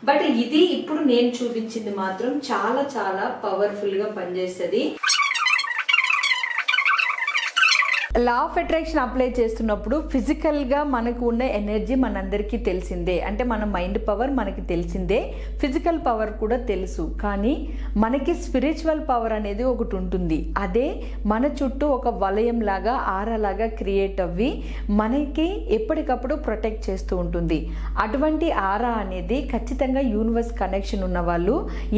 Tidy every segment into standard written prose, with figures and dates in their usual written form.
But ఇది ఇప్పుడు నేను చూపించింది మాత్రం చాలా చాలా పవర్ఫుల్ గా పనిచేస్తుంది. లా ఆఫ్ అట్రాక్షన్ అప్లై చేస్తున్నప్పుడు ఫిజికల్గా మనకు ఉన్న ఎనర్జీ మనందరికీ తెలిసిందే, అంటే మన మైండ్ పవర్ మనకి తెలిసిందే, ఫిజికల్ పవర్ కూడా తెలుసు. కానీ మనకి స్పిరిచువల్ పవర్ అనేది ఒకటి ఉంటుంది. అదే మన చుట్టూ ఒక వలయం లాగా ఆరాలాగా క్రియేట్ అవ్వి మనకి ఎప్పటికప్పుడు ప్రొటెక్ట్ చేస్తూ ఉంటుంది. అటువంటి ఆరా అనేది ఖచ్చితంగా యూనివర్స్ కనెక్షన్ ఉన్న వాళ్ళు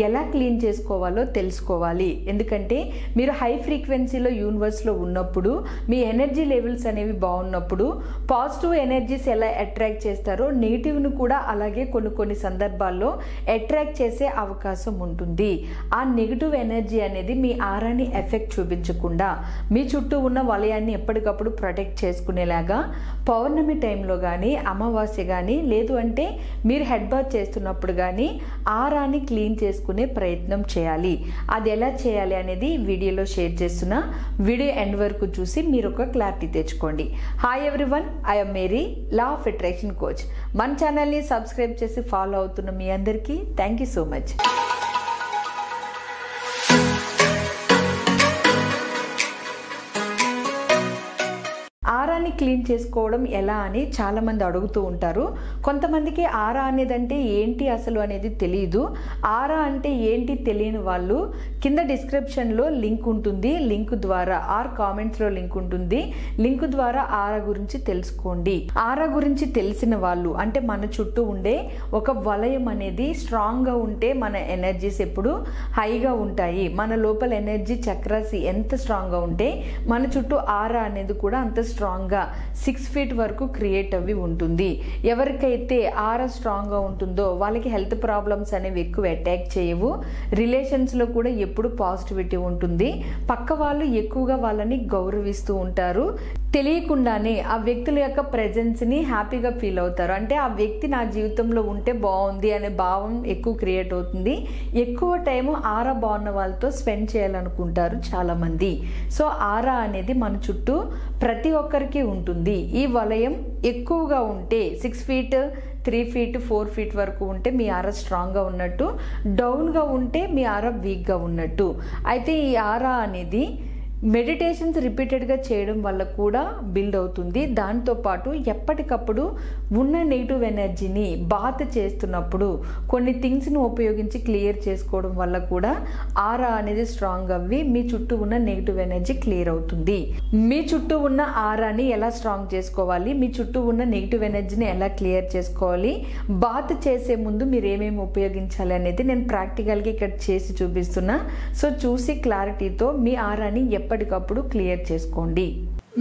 ఎలా క్లీన్ చేసుకోవాలో తెలుసుకోవాలి. ఎందుకంటే మీరు హై ఫ్రీక్వెన్సీలో యూనివర్స్లో ఉన్నప్పుడు మీ ఎనర్జీ లెవెల్స్ అనేవి బాగున్నప్పుడు పాజిటివ్ ఎనర్జీస్ ఎలా అట్రాక్ట్ చేస్తారో నెగిటివ్ను కూడా అలాగే కొన్ని సందర్భాల్లో అట్రాక్ట్ చేసే అవకాశం ఉంటుంది. ఆ నెగిటివ్ ఎనర్జీ అనేది మీ ఆరాని ఎఫెక్ట్ చూపించకుండా మీ చుట్టూ ఉన్న వలయాన్ని ఎప్పటికప్పుడు ప్రొటెక్ట్ చేసుకునేలాగా పౌర్ణమి టైంలో కానీ అమావాస్య కానీ లేదు అంటే మీరు హెడ్ బాత్ చేస్తున్నప్పుడు కానీ ఆరాని క్లీన్ చేసుకునే ప్రయత్నం చేయాలి. అది ఎలా చేయాలి అనేది వీడియోలో షేర్ చేస్తున్నా. వీడియో ఎండ్ వరకు చూసి మీరు ఒక క్లారిటీ తెచ్చుకోండి. Hi everyone, I'm Mary, law of attraction coach. మన ఛానల్ని సబ్స్క్రైబ్ చేసి ఫాలో అవుతున్న మీ అందరికీ థ్యాంక్ యూ సో మచ్. ఆరాని క్లీన్ చేసుకోవడం ఎలా అని చాలామంది అడుగుతూ ఉంటారు. కొంతమందికి ఆరా అనేదంటే ఏంటి అసలు అనేది తెలియదు. ఆరా అంటే ఏంటి తెలియని వాళ్ళు కింద డిస్క్రిప్షన్లో లింక్ ఉంటుంది, లింక్ ద్వారా కామెంట్స్లో లింక్ ఉంటుంది, లింక్ ద్వారా ఆరా గురించి తెలుసుకోండి. ఆరా గురించి తెలిసిన వాళ్ళు అంటే మన చుట్టూ ఉండే ఒక వలయం అనేది స్ట్రాంగ్గా ఉంటే మన ఎనర్జీస్ ఎప్పుడు హైగా ఉంటాయి. మన లోపల ఎనర్జీ చక్రాస్ ఎంత స్ట్రాంగ్గా ఉంటే మన చుట్టూ ఆరా అనేది కూడా అంత స్ట్రాంగ్గా 6 feet వరకు క్రియేట్ అవి ఉంటుంది. ఎవరికైతే ఆరా స్ట్రాంగ్గా ఉంటుందో వాళ్ళకి హెల్త్ ప్రాబ్లమ్స్ అనేవి ఎక్కువ అటాక్ చేయవు. రిలేషన్స్లో కూడా ఎప్పుడు పాజిటివిటీ ఉంటుంది. పక్క వాళ్ళు ఎక్కువగా వాళ్ళని గౌరవిస్తూ ఉంటారు. తెలియకుండానే ఆ వ్యక్తుల యొక్క ప్రెజెన్స్ని హ్యాపీగా ఫీల్ అవుతారు. అంటే ఆ వ్యక్తి నా జీవితంలో ఉంటే బాగుంది అనే భావం ఎక్కువ క్రియేట్ అవుతుంది. ఎక్కువ టైము ఆరా బాగున్న వాళ్ళతో స్పెండ్ చేయాలనుకుంటారు చాలామంది. సో ఆరా అనేది మన చుట్టూ ప్రతి ఒక్కరికి ఉంటుంది. ఈ వలయం ఎక్కువగా ఉంటే 6 feet, 3 feet, 4 feet వరకు ఉంటే మీ ఆరా స్ట్రాంగ్గా ఉన్నట్టు, డౌన్గా ఉంటే మీ ఆరా వీక్గా ఉన్నట్టు. అయితే ఈ ఆరా అనేది మెడిటేషన్స్ రిపీటెడ్గా చేయడం వల్ల కూడా బిల్డ్ అవుతుంది. దాంతోపాటు ఎప్పటికప్పుడు ఉన్న నెగిటివ్ ఎనర్జీని బాత్ చేస్తున్నప్పుడు కొన్ని థింగ్స్ని ఉపయోగించి క్లియర్ చేసుకోవడం వల్ల కూడా ఆరా అనేది స్ట్రాంగ్ అవ్వి మీ చుట్టూ ఉన్న నెగిటివ్ ఎనర్జీ క్లియర్ అవుతుంది. మీ చుట్టూ ఉన్న ఆరాని ఎలా స్ట్రాంగ్ చేసుకోవాలి, మీ చుట్టూ ఉన్న నెగిటివ్ ఎనర్జీని ఎలా క్లియర్ చేసుకోవాలి, బాత్ చేసే ముందు మీరు ఏమేమి ఉపయోగించాలి అనేది నేను ప్రాక్టికల్గా ఇక్కడ చేసి చూపిస్తున్నా. సో చూసి క్లారిటీతో మీ ఆరాని ఎప్పటికప్పుడు క్లియర్ చేసుకోండి.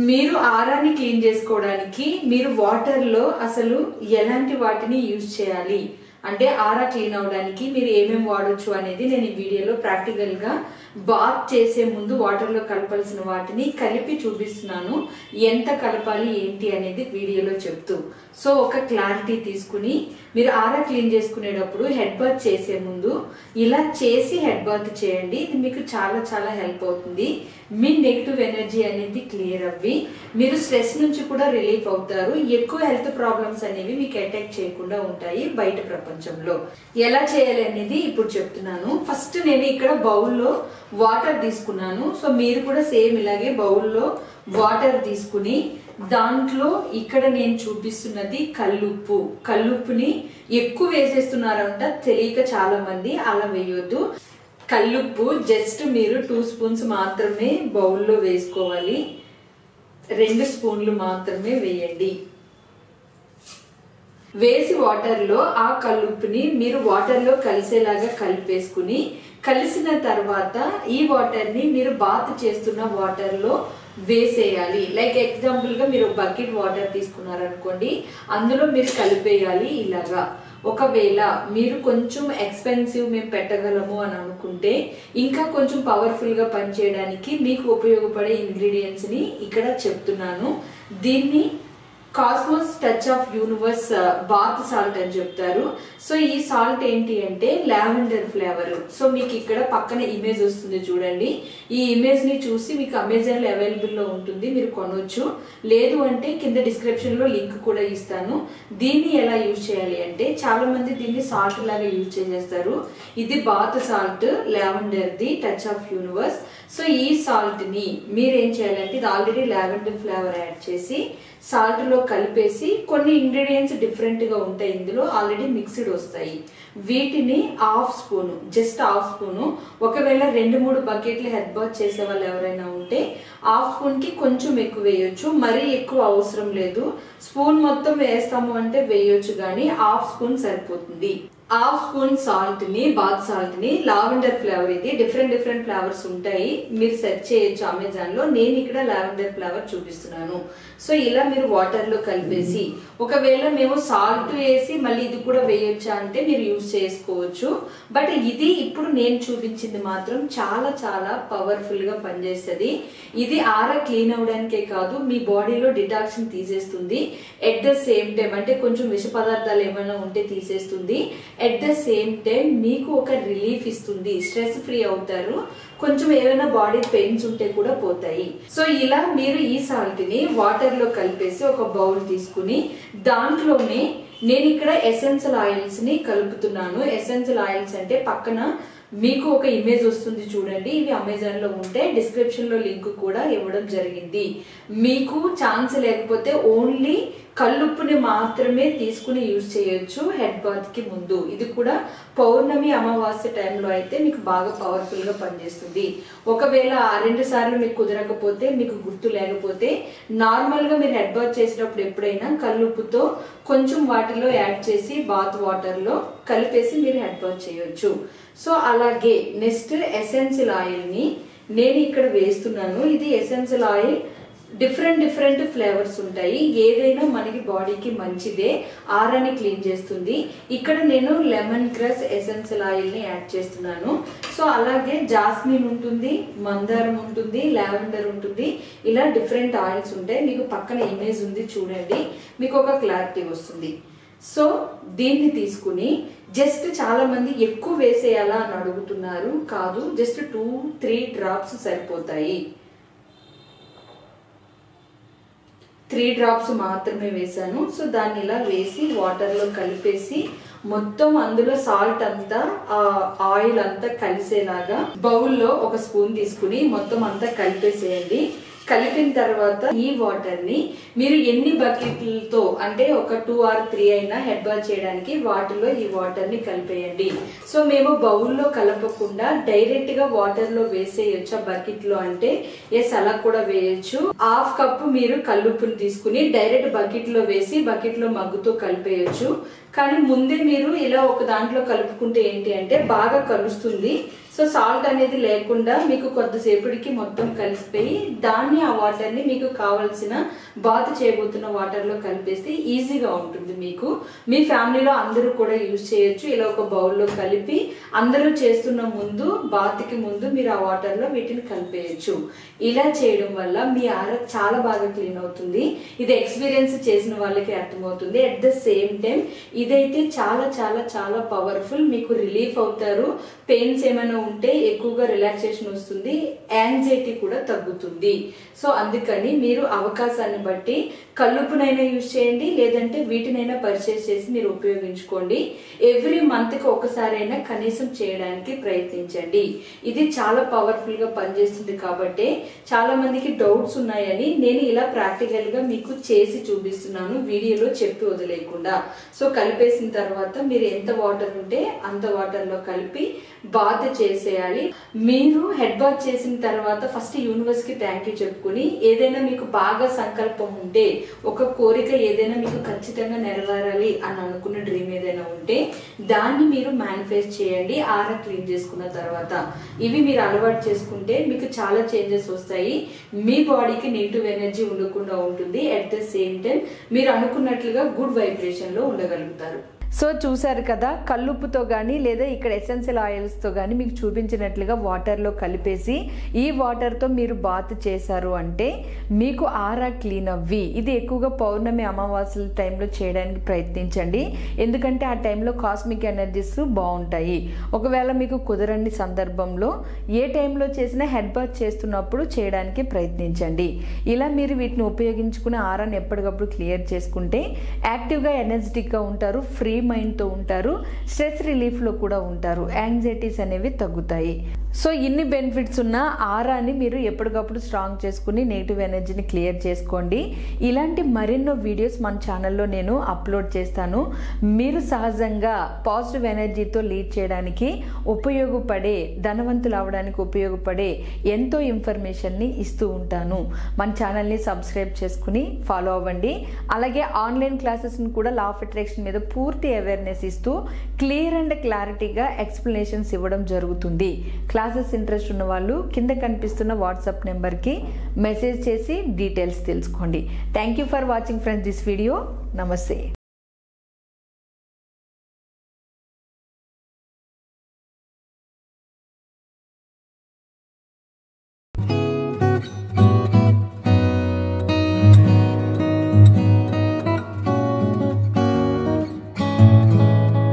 మీరు ఆరాని క్లీన్ చేసుకోవడానికి మీరు వాటర్లో అసలు ఎలాంటి వాటిని యూజ్ చేయాలి, అంటే ఆరా క్లీన్ అవడానికి మీరు ఏమేమి వాడొచ్చు అనేది నేను ఈ వీడియోలో ప్రాక్టికల్గా బాత్ చేసే ముందు వాటర్లో కలపాల్సిన వాటిని కలిపి చూపిస్తున్నాను. ఎంత కలపాలి ఏంటి అనేది వీడియోలో చెప్తూ. సో ఒక క్లారిటీ తీసుకుని మీరు ఆరా క్లీన్ చేసుకునేటప్పుడు హెడ్ బాత్ చేసే ముందు ఇలా చేసి హెడ్ బాత్ చేయండి. ఇది మీకు చాలా చాలా హెల్ప్ అవుతుంది. మీ నెగిటివ్ ఎనర్జీ అనేది క్లియర్ అవ్వి మీరు స్ట్రెస్ నుంచి కూడా రిలీఫ్ అవుతారు. ఎక్కువ హెల్త్ ప్రాబ్లమ్స్ అనేవి మీకు అటాక్ చేయకుండా ఉంటాయి బయట ప్రపంచంలో. ఎలా చేయాలి అనేది ఇప్పుడు చెప్తున్నాను. ఫస్ట్ నేను ఇక్కడ బౌల్లో వాటర్ తీసుకున్నాను. సో మీరు కూడా సేమ్ ఇలాగే బౌల్లో వాటర్ తీసుకుని దాంట్లో ఇక్కడ నేను చూపిస్తున్నది కల్లుప్పు. కల్లుప్పుని ఎక్కువ వేసేస్తున్నారంట తెలియక చాలా మంది, అలా వేయొద్దు. కల్లుప్పు జస్ట్ మీరు 2 spoons మాత్రమే బౌల్లో వేసుకోవాలి. 2 spoons మాత్రమే వేయండి. వేసి వాటర్లో ఆ కల్లుప్పుని మీరు వాటర్లో కలిసేలాగా కలిపేసుకుని కలిసిన తర్వాత ఈ వాటర్ని మీరు బాత్ చేస్తున్న వాటర్లో వేసేయాలి. లైక్ ఎగ్జాంపుల్గా మీరు బకెట్ వాటర్ తీసుకున్నారనుకోండి, అందులో మీరు కలిపేయాలి ఇలాగా. ఒకవేళ మీరు కొంచెం ఎక్స్పెన్సివ్ మేము పెట్టగలము అని అనుకుంటే ఇంకా కొంచెం పవర్ఫుల్గా పనిచేయడానికి మీకు ఉపయోగపడే ఇంగ్రీడియంట్స్ని ఇక్కడ చెప్తున్నాను. దీన్ని cosmos touch of universe bath salt అని చెప్తారు. సో ఈ సాల్ట్ ఏంటి అంటే లావెండర్ ఫ్లేవర్. సో మీకు ఇక్కడ పక్కన ఇమేజ్ వస్తుంది చూడండి. ఈ ఇమేజ్ ని చూసి మీకు అమెజాన్ లో అవైలబుల్ లో ఉంటుంది, మీరు కొనవచ్చు. లేదు అంటే కింద డిస్క్రిప్షన్ లో లింక్ కూడా ఇస్తాను. దీన్ని ఎలా యూజ్ చేయాలి అంటే చాలా మంది దీన్ని సాల్ట్ లాగా యూజ్ చేసేస్తారు. ఇది bath salt lavender the touch of universe. So ఈ సాల్ట్ ని మీరేం చేయాలంటే ఇది ఆల్రెడీ లావెండర్ ఫ్లేవర్ యాడ్ చేసి సాల్ట్ లో కలిపేసి కొన్ని ఇంగ్రీడియంట్స్ డిఫరెంట్ గా ఉంటాయి, ఇందులో ఆల్రెడీ మిక్స్డ్ వస్తాయి. వీటిని half spoon, just half spoon, ఒకవేళ 2-3 బకెట్లు హెడ్ బాత్ చేసే వాళ్ళు ఎవరైనా ఉంటే హాఫ్ స్పూన్ కి కొంచెం ఎక్కువ వేయొచ్చు, మరీ ఎక్కువ అవసరం లేదు. స్పూన్ మొత్తం వేస్తాము అంటే వేయొచ్చు, కానీ హాఫ్ స్పూన్ సరిపోతుంది. హాఫ్ స్పూన్ సాల్ట్ ని, బాత్ సాల్ట్ ని, లావెండర్ ఫ్లేవర్, ఇది డిఫరెంట్ ఫ్లేవర్స్ ఉంటాయి, మీరు సెర్చ్ చేయొచ్చు అమెజాన్ లో. నేను ఇక్కడ లావెండర్ ఫ్లేవర్ చూపిస్తున్నాను. సో ఇలా మీరు వాటర్ లో కలిపేసి, ఒకవేళ మేము సాల్ట్ వేసి మళ్ళీ ఇది కూడా వేయొచ్చా అంటే మీరు యూజ్ చేసుకోవచ్చు. బట్ ఇది ఇప్పుడు నేను చూపించింది మాత్రం చాలా చాలా పవర్ఫుల్ గా పనిచేస్తుంది. ఇది ఆరా క్లీన్ అవడానికే కాదు, మీ బాడీలో డిటాక్షన్ తీసేస్తుంది. ఎట్ ద సేమ్ టైం అంటే కొంచెం విష పదార్థాలు ఏమైనా ఉంటే తీసేస్తుంది. ఎట్ ద సేమ్ టైం మీకు ఒక రిలీఫ్ ఇస్తుంది, స్ట్రెస్ ఫ్రీ అవుతారు, కొంచెం ఏమైనా బాడీ పెయిన్స్ ఉంటే కూడా పోతాయి. సో ఇలా మీరు ఈ సాల్ట్ ని వాటర్ లో కలిపేసి ఒక బౌల్ తీసుకుని దాంట్లోనే నేను ఇక్కడ ఎసెన్షియల్ ఆయిల్స్ ని కలుపుతున్నాను. ఎసెన్షియల్ ఆయిల్స్ అంటే పక్కన మీకు ఒక ఇమేజ్ వస్తుంది చూడండి, ఇవి అమెజాన్ లో ఉంటే డిస్క్రిప్షన్ లో లింక్ కూడా ఇవ్వడం జరిగింది. మీకు ఛాన్స్ లేకపోతే ఓన్లీ కల్లుప్పుని మాత్రమే తీసుకుని యూజ్ చేయొచ్చు హెడ్ బాత్ కి ముందు. ఇది కూడా పౌర్ణమి అమావాస్య టైంలో అయితే మీకు బాగా పవర్ఫుల్ గా పనిచేస్తుంది. ఒకవేళ 2 సార్లు మీకు కుదరకపోతే, మీకు గుర్తు లేకపోతే, నార్మల్ గా మీరు హెడ్ బాత్ చేసేటప్పుడు ఎప్పుడైనా కల్లుప్పుతో కొంచెం వాటిలో యాడ్ చేసి బాత్ వాటర్ లో కలిపేసి మీరు హెడ్ బాత్ చేయొచ్చు. సో అలాగే నెక్స్ట్ ఎసెన్షియల్ ఆయిల్ ని నేను ఇక్కడ వేస్తున్నాను. ఇది ఎసెన్షియల్ ఆయిల్ డిఫరెంట్ ఫ్లేవర్స్ ఉంటాయి, ఏదైనా మనకి బాడీకి మంచిదే, ఆరాని క్లీన్ చేస్తుంది. ఇక్కడ నేను లెమన్ గ్రాస్ ఎసెన్షియల్ ఆయిల్ ని యాడ్ చేస్తున్నాను. సో అలాగే జాస్మిన్ ఉంటుంది, మందారం ఉంటుంది, లావెండర్ ఉంటుంది, ఇలా డిఫరెంట్ ఆయిల్స్ ఉంటాయి. మీకు పక్కన ఇమేజ్ ఉంది చూడండి, మీకు ఒక క్లారిటీ వస్తుంది. సో దీన్ని తీసుకుని జస్ట్ చాలా మంది ఎక్కువ వేసేయాలా అని అడుగుతున్నారు, కాదు, జస్ట్ 2-3 డ్రాప్స్ సరిపోతాయి. 3 డ్రాప్స్ మాత్రమే వేసాను. సో దాన్ని ఇలా వేసి వాటర్ లో కలిపేసి మొత్తం అందులో సాల్ట్ అంతా, ఆయిల్ అంతా కలిసేలాగా బౌల్లో ఒక స్పూన్ తీసుకుని మొత్తం అంతా కలిపేసేయండి. కలిపిన తర్వాత ఈ వాటర్ ని మీరు ఎన్ని బకెట్లతో అంటే ఒక 2 or 3 అయినా హెడ్ బాత్ చేయడానికి వాటిలో ఈ వాటర్ ని కలిపేయండి. సో మేము బౌల్లో కలపకుండా డైరెక్ట్ గా వాటర్ లో వేసేయొచ్చా బకెట్ లో అంటే ఎస్, అలా కూడా వేయొచ్చు. హాఫ్ కప్ మీరు కల్లుప్పుని తీసుకుని డైరెక్ట్ బకెట్ లో వేసి బకెట్ లో మగ్గుతో కలిపేయొచ్చు. కానీ ముందే మీరు ఇలా ఒక దాంట్లో కలుపుకుంటే ఏంటి అంటే బాగా కలుస్తుంది. సో సాల్ట్ అనేది లేకుండా మీకు కొద్దిసేపటికి మొత్తం కలిసిపోయి దాన్ని, ఆ వాటర్ ని మీకు కావాల్సిన బాత్ చేయబోతున్న వాటర్ లో కలిపేస్తే ఈజీగా ఉంటుంది. మీకు మీ ఫ్యామిలీలో అందరూ కూడా యూజ్ చేయొచ్చు. ఇలా ఒక బౌల్లో కలిపి అందరూ చేస్తున్న ముందు, బాత్ కి ముందు మీరు ఆ వాటర్ లో వీటిని కలిపేయచ్చు. ఇలా చేయడం వల్ల మీ ఆరా చాలా బాగా క్లీన్ అవుతుంది. ఇది ఎక్స్పీరియన్స్ చేసిన వాళ్ళకి అర్థమవుతుంది. అట్ ద సేమ్ టైం ఇదైతే చాలా చాలా చాలా పవర్ఫుల్, మీకు రిలీఫ్ అవుతారు. పెయిన్స్ ఏమైనా ఉంటే ఎక్కువగా రిలాక్సేషన్ వస్తుంది, యాంగ్జైటీ కూడా తగ్గుతుంది. సో అందుకని మీరు అవకాశాన్ని బట్టి కల్లుప్పునైనా యూజ్ చేయండి, లేదంటే వీటినైనా పర్చేస్ చేసి మీరు ఉపయోగించుకోండి. ఎవ్రీ మంత్ కి ఒకసారైనా కనీసం చేయడానికి ప్రయత్నించండి. ఇది చాలా పవర్ఫుల్ గా పనిచేస్తుంది. కాబట్టి చాలా మందికి డౌట్స్ ఉన్నాయని నేను ఇలా ప్రాక్టికల్ గా మీకు చేసి చూపిస్తున్నాను, వీడియోలో చెప్పి వదిలేయకుండా. సో కలిపేసిన తర్వాత మీరు ఎంత వాటర్ ఉంటే అంత వాటర్ లో కలిపి బాత్ చేసేయాలి. మీరు హెడ్ బాత్ చేసిన తర్వాత ఫస్ట్ యూనివర్స్ కి థ్యాంక్ యూ చెప్పుకుని, ఏదైనా మీకు బాగా సంకల్పం ఉంటే, ఒక కోరిక ఏదైనా మీకు ఖచ్చితంగా నెరవేరాలి అని అనుకున్న డ్రీమ్ ఏదైనా ఉంటే దాన్ని మీరు మేనిఫెస్ట్ చేయండి. ఆరా క్లీన్ చేసుకున్న తర్వాత ఇవి మీరు అలవాటు చేసుకుంటే మీకు చాలా చేంజెస్ వస్తాయి. మీ బాడీకి నెగిటివ్ ఎనర్జీ ఉండకుండా ఉంటుంది. అట్ ద సేమ్ టైం మీరు అనుకున్నట్లుగా గుడ్ వైబ్రేషన్ లో ఉండగలుగుతారు. సో చూసారు కదా, కల్లుప్పుతో కానీ లేదా ఇక్కడ ఎసెన్షియల్ ఆయిల్స్తో కానీ మీకు చూపించినట్లుగా వాటర్లో కలిపేసి ఈ వాటర్తో మీరు బాత్ చేశారు అంటే మీకు ఆరా క్లీన్ అవ్వి. ఇది ఎక్కువగా పౌర్ణమి అమావాస్యల టైంలో చేయడానికి ప్రయత్నించండి, ఎందుకంటే ఆ టైంలో కాస్మిక్ ఎనర్జీస్ బాగుంటాయి. ఒకవేళ మీకు కుదరని సందర్భంలో ఏ టైంలో చేసినా హెడ్ బాత్ చేస్తున్నప్పుడు చేయడానికి ప్రయత్నించండి. ఇలా మీరు వీటిని ఉపయోగించుకుని ఆరాన్ని ఎప్పటికప్పుడు క్లియర్ చేసుకుంటే యాక్టివ్గా ఎనర్జెటిక్గా ఉంటారు, ఫ్రీ మైండ్తో ఉంటారు, స్ట్రెస్ రిలీఫ్లో కూడా ఉంటారు, యాంగ్జైటీస్ అనేవి తగ్గుతాయి. సో ఇన్ని బెనిఫిట్స్ ఉన్న ఆరాని మీరు ఎప్పటికప్పుడు స్ట్రాంగ్ చేసుకుని నెగిటివ్ ఎనర్జీని క్లియర్ చేసుకోండి. ఇలాంటి మరెన్నో వీడియోస్ మన ఛానల్లో నేను అప్లోడ్ చేస్తాను. మీరు సహజంగా పాజిటివ్ ఎనర్జీతో లీడ్ చేయడానికి ఉపయోగపడే, ధనవంతులు అవడానికి ఉపయోగపడే ఎంతో ఇన్ఫర్మేషన్ని ఇస్తూ ఉంటాను. మన ఛానల్ని సబ్స్క్రైబ్ చేసుకుని ఫాలో అవ్వండి. అలాగే ఆన్లైన్ క్లాసెస్ని కూడా లా ఆఫ్ అట్రాక్షన్ మీద పూర్తి అవేర్నెస్ ఇస్తూ క్లియర్ అండ్ క్లారిటీగా ఎక్స్ప్లెనేషన్స్ ఇవ్వడం జరుగుతుంది. క్లాసెస్ ఇంట్రెస్ట్ ఉన్న వాళ్ళు కింద కనిపిస్తున్న వాట్సాప్ నెంబర్కి మెసేజ్ చేసి డీటెయిల్స్ తెలుసుకోండి. Thank you for watching friends this video. నమస్తే.